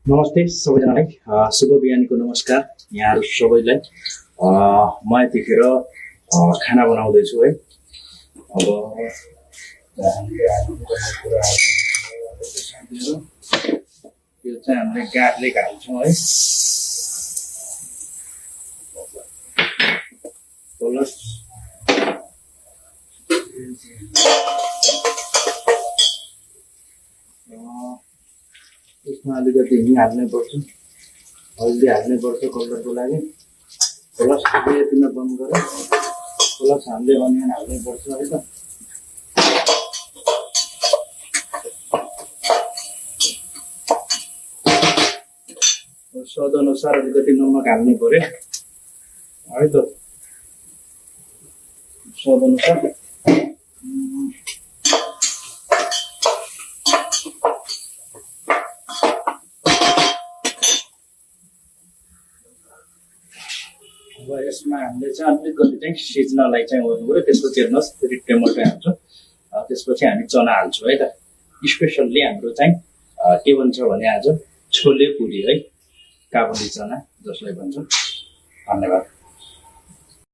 नमस्ते सबैजनालाई शुभ बिहानीको नमस्कार यहाँहरू सबैलाई। म यतिखेर खाना बनाउँदैछु है। अब हामीले हाल्नुपर्ने कुराहरू यो चाहिँ हामीले गाँठले हाल्छौँ है। प्लस यसमा अलिकति हिङ हाल्नै पर्छ, हल्दी हाल्नै पर्छ कलरको लागि। प्लस यतिमा बन्द गरेर प्लस हामीले अनियन हाल्नै पर्छ है त। स्वाद अनुसार अलिकति नमक हाल्नै पर्यो है त, स्वाद अनुसार। अब यसमा हामीले चाहिँ अलिकति चाहिँ सिज्नलाई चाहिँ गर्नु पऱ्यो। त्यसपछि हेर्नुहोस् फेरि टमाटर हाल्छौँ, त्यसपछि हामी चना हाल्छौँ है त। स्पेसल्ली हाम्रो चाहिँ के भन्छ भने आज छोले पुरी है, काबुली चना जसलाई भन्छौँ। धन्यवाद।